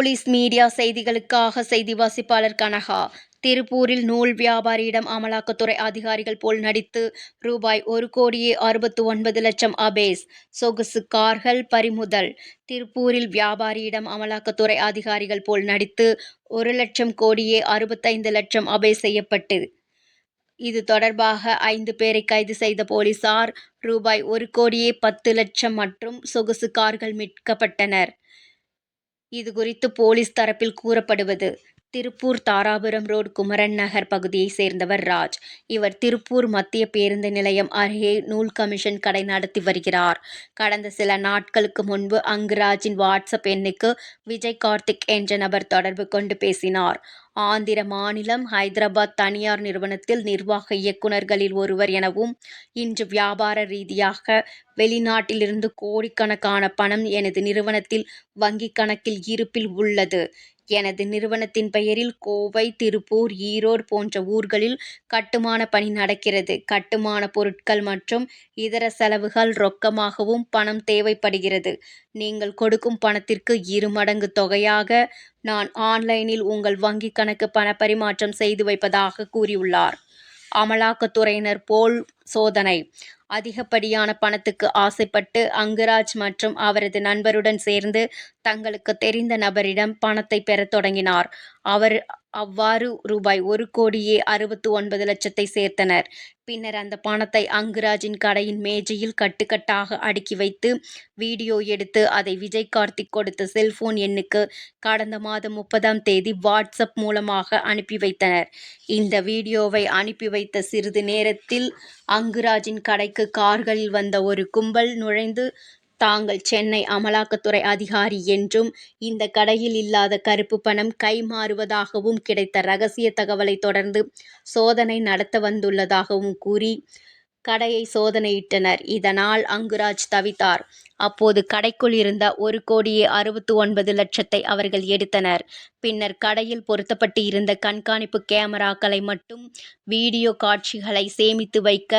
Police media செய்திகளுக்காக செய்தி வாசிப்பாளர் கனகா. திருப்பூரில் நூல் வியாபாரியிடம் அமலாக்கத்துறை அதிகாரிகள் போல் நடித்து ரூபாய் 1,69,00,000 அபேஸ், சொகுசு கார்கள் பறிமுதல். திருப்பூரில் வியாபாரியிடம் அமலாக்கத்துறை அதிகாரிகள் போல் நடித்து 1,65,00,000 அபேஸ் செய்யப்பட்டு. இது தொடர்பாக 5 பேரை கைது செய்த போலீசார் ரூபாய் 1,10,00,000 மற்றும் சொகுசு கார்கள் மீட்கப்பட்டனர். இதுகுறித்து போலீஸ் தரப்பில் கூறப்படுவது: திருப்பூர் தாராபுரம் ரோடு குமரன் நகர் பகுதியை சேர்ந்தவர் ராஜ். இவர் திருப்பூர் மத்திய பேருந்து நிலையம் அருகே நூல் கமிஷன் கடை நடத்தி வருகிறார். கடந்த சில நாட்களுக்கு முன்பு அங்குராஜின் வாட்ஸ்அப் எண்ணுக்கு விஜய் கார்த்திக் என்ற நபர் தொடர்பு கொண்டு பேசினார். ஆந்திர மாநிலம் ஹைதராபாத் தனியார் நிறுவனத்தில் நிர்வாக இயக்குநர்களில் ஒருவர் எனவும், இன்று வியாபார ரீதியாக வெளிநாட்டிலிருந்து கோடிக்கணக்கான பணம் எனது நிறுவனத்தில் வங்கிக் கணக்கில் இருப்பில் உள்ளது. எனது நிறுவனத்தின் பெயரில் கோவை, திருப்பூர், ஈரோடு போன்ற ஊர்களில் கட்டுமான பணி நடக்கிறது. கட்டுமான பொருட்கள் மற்றும் இதர செலவுகள் ரொக்கமாகவும் பணம் தேவைப்படுகிறது. நீங்கள் கொடுக்கும் பணத்திற்கு 2 மடங்கு தொகையாக நான் ஆன்லைனில் உங்கள் வங்கிக் கணக்கு பண பரிமாற்றம் செய்து வைப்பதாக கூறியுள்ளார். அமலாக்கத்துறையினர் போல் சோதனை: அதிகப்படியான பணத்துக்கு ஆசைப்பட்டு அங்குராஜ் மற்றும் அவரது நண்பருடன் சேர்ந்து தங்களுக்கு தெரிந்த நபரிடம் பணத்தை பெறத் தொடங்கினார். அவ்வாறு ரூபாய் 1,69,00,000 சேர்த்தனர். பின்னர் அந்த பணத்தை அங்குராஜின் கடையின் மேஜையில் கட்டுக்கட்டாக அடுக்கி வைத்து வீடியோ எடுத்து அதை விஜய் கார்த்திக் கொடுத்த செல்போன் எண்ணுக்கு கடந்த மாதம் 30ஆம் தேதி வாட்ஸ்அப் மூலமாக அனுப்பி வைத்தனர். இந்த வீடியோவை அனுப்பி வைத்த சிறிது நேரத்தில் அங்குராஜின் கடைக்கு கார்களில் வந்த ஒரு கும்பல் நுழைந்து தாங்கள் சென்னை அமலாக்கத்துறை அதிகாரி என்றும், இந்த கடையில் இல்லாத கருப்பு பணம் கைமாறுவதாகவும் கிடைத்த ரகசிய தகவலை தொடர்ந்து சோதனை நடத்த வந்துள்ளதாகவும் கூறி கடையை சோதனையிட்டனர். இதனால் அங்குராஜ் தவித்தார். அப்போது கடைக்குள் இருந்த 1,69,00,000 அவர்கள் எடுத்தனர். பின்னர் கடையில் பொருத்தப்பட்டு இருந்த கண்காணிப்பு கேமராக்களை மட்டும் வீடியோ காட்சிகளை சேமித்து வைக்க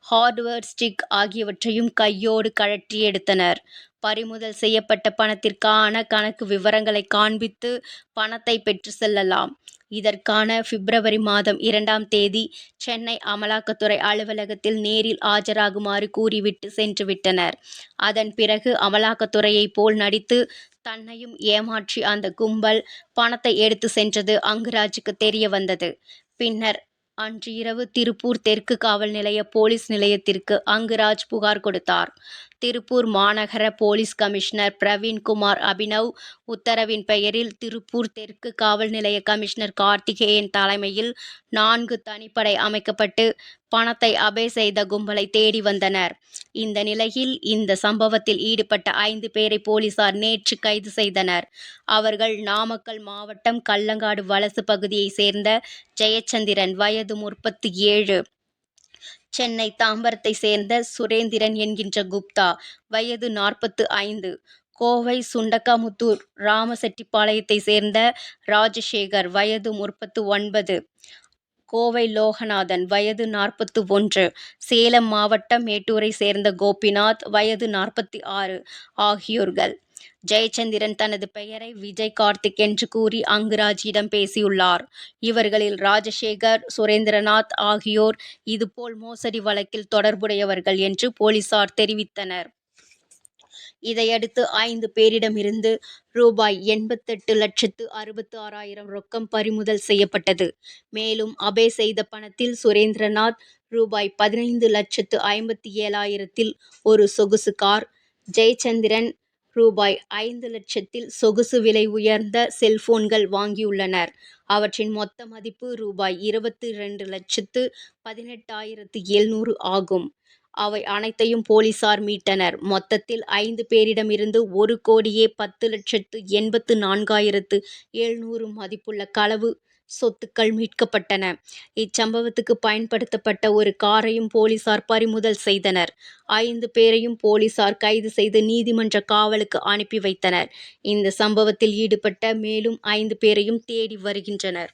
ஹார்ட்வேர் ஸ்டிக் ஆகியவற்றையும் கையோடு கழற்றி எடுத்தனர். பறிமுதல் செய்யப்பட்ட பணத்திற்கான கணக்கு விவரங்களை காண்பித்து பணத்தை பெற்று செல்லலாம். இதற்கான பிப்ரவரி மாதம் 2ஆம் தேதி சென்னை அமலாக்கத்துறை அலுவலகத்தில் நேரில் ஆஜராகுமாறு கூறிவிட்டு சென்றுவிட்டனர். அதன் பிறகு அமலாக்கத்துறையை போல் நடித்து தன்னையும் ஏமாற்றி அந்த கும்பல் பணத்தை எடுத்து சென்றது அங்குராஜுக்கு தெரிய வந்தது. பின்னர் அன்று இரவு திருப்பூர் தெற்கு காவல் நிலைய போலீஸ் நிலையத்திற்கு அங்குராஜ் புகார் கொடுத்தார். திருப்பூர் மாநகர போலீஸ் கமிஷனர் பிரவீன்குமார் அபினவ் உத்தரவின் பெயரில் திருப்பூர் தெற்கு காவல் நிலைய கமிஷனர் கார்த்திகேயன் தலைமையில் 4 தனிப்படை அமைக்கப்பட்டு பணத்தை அபே செய்த கும்பலை தேடி வந்தனர். இந்த நிலையில் இந்த சம்பவத்தில் ஈடுபட்ட 5 பேரை போலீசார் நேற்று கைது செய்தனர். அவர்கள் நாமக்கல் மாவட்டம் கல்லங்காடு வலசு பகுதியை சேர்ந்த ஜெயச்சந்திரன், வயது 37, சென்னை தாம்பரத்தை சேர்ந்த சுரேந்திரன் என்கின்ற குப்தா, வயது 45, கோவை சுண்டக்காமுத்தூர் ராமசெட்டிப்பாளையத்தை சேர்ந்த ராஜசேகர், வயது 39, கோவை லோகநாதன், வயது 41, சேலம் மாவட்டம் மேட்டூரை சேர்ந்த கோபிநாத், வயது 46 ஆகியோர்கள். ஜெயச்சந்திரன் தனது பெயரை விஜய் கார்த்திக் என்று கூறி அங்குராஜிடம் பேசியுள்ளார். இவர்களில் ராஜசேகர், சுரேந்திரநாத் ஆகியோர் இதுபோல் மோசடி வழக்கில் தொடர்புடையவர்கள் என்று போலீசார் தெரிவித்தனர். இதையடுத்து 5 பேரிடமிருந்து ரூபாய் 88,66,000 ரொக்கம் பறிமுதல் செய்யப்பட்டது. மேலும் அபே செய்த பணத்தில் சுரேந்திரநாத் ரூபாய் 15,57,000 ஒரு சொகுசு கார், ஜெயச்சந்திரன் ரூபாய் 5,00,000 சொகுசு விலை உயர்ந்த செல்போன்கள் வாங்கியுள்ளனர். அவற்றின் மொத்த மதிப்பு ரூபாய் 22,18,700 ஆகும். அவை அனைத்தையும் போலீசார் மீட்டனர். மொத்தத்தில் 5 பேரிடமிருந்து 1,10,84,700 மதிப்புள்ள களவு சொத்துக்கள் மீட்கப்பட்டன. இச்சம்பவத்துக்கு பயன்படுத்தப்பட்ட ஒரு காரையும் போலீசார் பறிமுதல் செய்தனர். 5 பேரையும் போலீசார் கைது செய்து நீதிமன்ற காவலுக்கு அனுப்பி வைத்தனர். இந்த சம்பவத்தில் ஈடுபட்ட மேலும் 5 பேரையும் தேடி வருகின்றனர்.